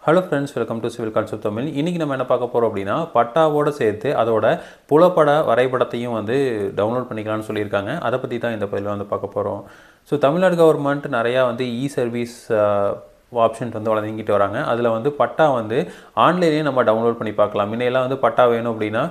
Hello friends, welcome to civil concept Tamil. இன்றைக்கி நம்ம என்ன பார்க்க போகிறோம் அப்படின்னா, பட்டாவோடு சேர்த்து அதோட புலப்பட வரைபடத்தையும் வந்து டவுன்லோட் பண்ணிக்கலாம்னு சொல்லியிருக்காங்க. அதை பற்றி தான் இந்த பதிவில் வந்து பார்க்க போகிறோம். ஸோ தமிழ்நாடு கவர்மெண்ட் நிறையா வந்து சர்வீஸ் ஆப்ஷன்ஸ் வந்து வழங்கிட்டு வராங்க. அதில் வந்து பட்டா வந்து ஆன்லைன்லேயே நம்ம டவுன்லோட் பண்ணி பார்க்கலாம். முன்னையெல்லாம் வந்து பட்டா வேணும் அப்படின்னா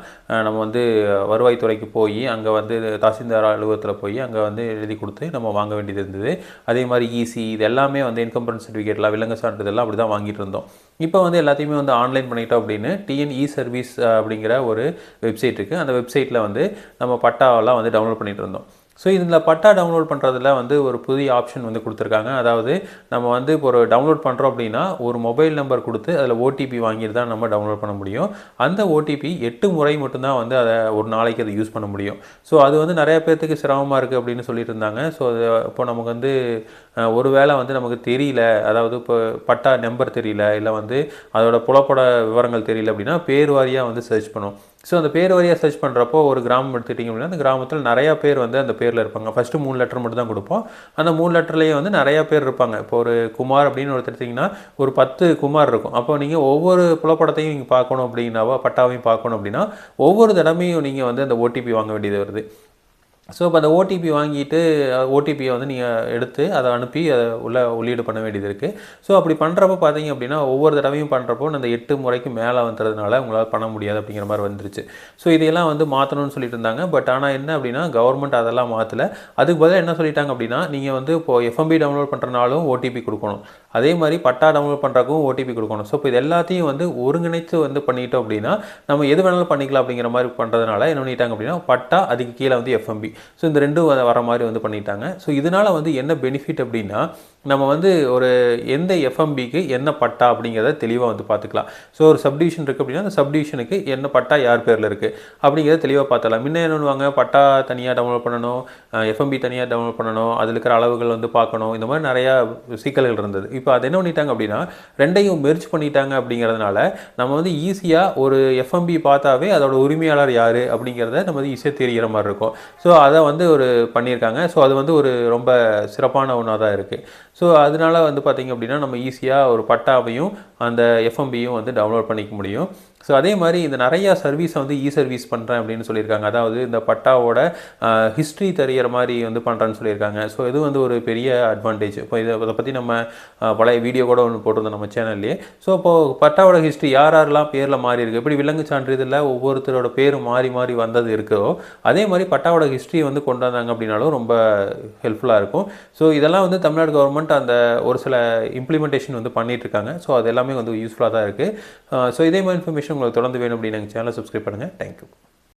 நம்ம வந்து வருவாய்த்துறைக்கு போய் அங்கே வந்து தாசில்தார் அலுவலகத்தில் போய் அங்கே வந்து எழுதி கொடுத்து நம்ம வாங்க வேண்டியது இருந்தது. அதே மாதிரி இது எல்லாமே வந்து இன்கம் சர்டிஃபிகேட்லாம் விலங்கு சான்றிதழ்லாம் அப்படி தான் வாங்கிட்டு இருந்தோம். இப்போ வந்து எல்லாத்தையுமே வந்து ஆன்லைன் பண்ணிட்டோம் அப்படின்னு டிஎன் சர்வீஸ் அப்படிங்கிற ஒரு வெப்சைட் இருக்குது. அந்த வெப்சைட்டில் வந்து நம்ம பட்டாவெல்லாம் வந்து டவுன்லோட் பண்ணிகிட்டு இருந்தோம். ஸோ இதில் பட்டா டவுன்லோட் பண்ணுறதுல வந்து ஒரு புதிய ஆப்ஷன் வந்து கொடுத்துருக்காங்க. அதாவது நம்ம வந்து இப்போ ஒரு டவுன்லோட் பண்ணுறோம் அப்படின்னா ஒரு மொபைல் நம்பர் கொடுத்து அதில் ஓடிபி வாங்கிட்டு தான் நம்ம டவுன்லோட் பண்ண முடியும். அந்த ஓடிபி 8 முறை மட்டும்தான் வந்து அதை ஒரு நாளைக்கு அதை யூஸ் பண்ண முடியும். ஸோ அது வந்து நிறைய பேர்த்துக்கு சிரமமாக இருக்குது அப்படின்னு சொல்லிட்டு இருந்தாங்க. ஸோ இப்போ நமக்கு வந்து ஒரு வேளை வந்து நமக்கு தெரியல, அதாவது இப்போ பட்டா நம்பர் தெரியல, இல்லை வந்து அதோட புலப்பட விவரங்கள் தெரியல அப்படின்னா பேர் வாரியாக வந்து சர்ச் பண்ணுவோம். ஸோ அந்த பேர் வழியாக சர்ச் பண்ணுறப்போ ஒரு கிராமம் எடுத்துக்கிட்டிங்க அப்படின்னா அந்த கிராமத்தில் நிறையா பேர் வந்து அந்த பேரில் இருப்பாங்க. ஃபஸ்ட்டு 3 லெட்டர் மட்டும் தான் கொடுப்போம். அந்த 3 லெட்டர்லேயே வந்து நிறையா பேர் இருப்பாங்க. இப்போ ஒரு குமார் அப்படின்னு எடுத்துட்டிங்கன்னா ஒரு 10 குமார் இருக்கும். அப்போ நீங்கள் ஒவ்வொரு புலப்படத்தையும் நீங்கள் பார்க்கணும் அப்படின்னாவோ பட்டாவையும் பார்க்கணும் அப்படின்னா ஒவ்வொரு தடவையும் நீங்கள் வந்து அந்த ஓடிபி வாங்க வேண்டியது வருது. ஸோ இப்போ அந்த ஓடிபி வாங்கிட்டு ஓடிபியை வந்து நீங்கள் எடுத்து அதை அனுப்பி அதை உள்ளீடு பண்ண வேண்டியது இருக்குது. ஸோ அப்படி பண்ணுறப்போ பார்த்தீங்க அப்படின்னா ஒவ்வொரு தடவையும் பண்ணுறப்போ அந்த 8 முறைக்கு மேலே வந்துறதுனால உங்களால் பண்ண முடியாது அப்படிங்கிற மாதிரி வந்துருச்சு. ஸோ இதையெல்லாம் வந்து மாற்றணும்னு சொல்லிட்டு இருந்தாங்க. பட் ஆனால் என்ன அப்படின்னா கவர்மெண்ட் அதெல்லாம் மாற்றலை. அதுக்கு பதிலாக என்ன சொல்லிட்டாங்க அப்படின்னா நீங்கள் வந்து இப்போது எஃப்எம்பி டவுன்லோட் பண்ணுறனாலும் ஓடிபி கொடுக்கணும், அதே மாதிரி பட்டா டவுன்லோட் பண்ணுறதுக்கும் ஓடிபி கொடுக்கணும். ஸோ இப்போ இது எல்லாத்தையும் வந்து ஒருங்கிணைத்து வந்து பண்ணிட்டோம் அப்படின்னா நம்ம எது வேணாலும் பண்ணிக்கலாம் அப்படிங்கிற மாதிரி பண்ணுறதுனால என்ன பண்ணிட்டாங்க அப்படின்னா பட்டா அதுக்கு கீழே வந்து எஃப்எம்பி, ஸோ இந்த ரெண்டும் வர மாதிரி வந்து பண்ணிட்டாங்க. ஸோ இதனால் வந்து என்ன பெனிஃபிட் அப்படின்னா நம்ம வந்து ஒரு எந்த எஃப்எம்பிக்கு என்ன பட்டா அப்படிங்கிறத தெளிவாக வந்து பார்த்துக்கலாம். ஸோ ஒரு சப்டிவிஷன் இருக்குது அப்படின்னா அந்த சப்டிவிஷனுக்கு என்ன பட்டா யார் பேரில் இருக்குது அப்படிங்கிறத தெளிவாக பார்த்துக்கலாம். முன்ன என்ன பண்ணுவாங்க, பட்டா தனியாக டவுன்லோட் பண்ணணும், எஃப்எம்பி தனியாக டவுன்லோட் பண்ணணும், அதில் இருக்கிற அளவுகள் வந்து பார்க்கணும், இந்த மாதிரி நிறையா சிக்கல்கள் இருந்தது. இப்போ அது என்ன பண்ணிட்டாங்க அப்படின்னா ரெண்டையும் மெர்ஜ் பண்ணிட்டாங்க. அப்படிங்கிறதுனால நம்ம வந்து ஈஸியாக ஒரு எஃப்எம்பி பார்த்தாவே அதோட உரிமையாளர் யார் அப்படிங்கிறத நம்ம வந்து ஈஸியாக தெரிகிற மாதிரி இருக்கும். ஸோ அதை வந்து ஒரு பண்ணியிருக்காங்க. ஸோ அது வந்து ஒரு ரொம்ப சிறப்பான ஒன்றா தான் இருக்குது. ஸோ அதனால வந்து பார்த்திங்க அப்படின்னா நம்ம ஈஸியாக ஒரு பட்டாவையும் அந்த எஃப்எம்பியும் வந்து டவுன்லோட் பண்ணிக்க முடியும். ஸோ அதே மாதிரி இந்த நிறையா சர்வீஸை வந்து சர்வீஸ் பண்ணுறேன் அப்படின்னு சொல்லியிருக்காங்க. அதாவது இந்த பட்டாவோட ஹிஸ்ட்ரி தெரிகிற மாதிரி வந்து பண்ணுறேன்னு சொல்லியிருக்காங்க. ஸோ இது வந்து ஒரு பெரிய அட்வான்டேஜ். இப்போ இதை பற்றி நம்ம பழைய வீடியோ கூட ஒன்று போட்டிருந்தோம் நம்ம சேனல்லே. ஸோ இப்போது பட்டாவோட ஹிஸ்ட்ரி யாரெல்லாம் பேரில் மாறி இருக்குது, எப்படி விலங்கு சான்றிதழில் ஒவ்வொருத்தரோட பேரும் மாறி மாறி வந்தது இருக்கோ அதே மாதிரி பட்டாவோட ஹிஸ்ட்ரியை வந்து கொண்டு வந்தாங்க அப்படின்னாலும் ரொம்ப ஹெல்ப்ஃபுல்லாக இருக்கும். ஸோ இதெல்லாம் வந்து தமிழ்நாடு கவர்மெண்ட் அந்த ஒரு சில இம்ப்ளிமெண்டேஷன் வந்து பண்ணிகிட்ருக்காங்க. ஸோ அது எல்லாமே வந்து யூஸ்ஃபுல்லாக தான் இருக்குது. ஸோ இதே மாதிரி இன்ஃபர்மேஷன் உங்களுக்கு தொடர்ந்து வேணும் அப்படின்னு எங்கள் சேனலை சப்ஸ்கிரைப் பண்ணுங்கள். தேங்க்யூ.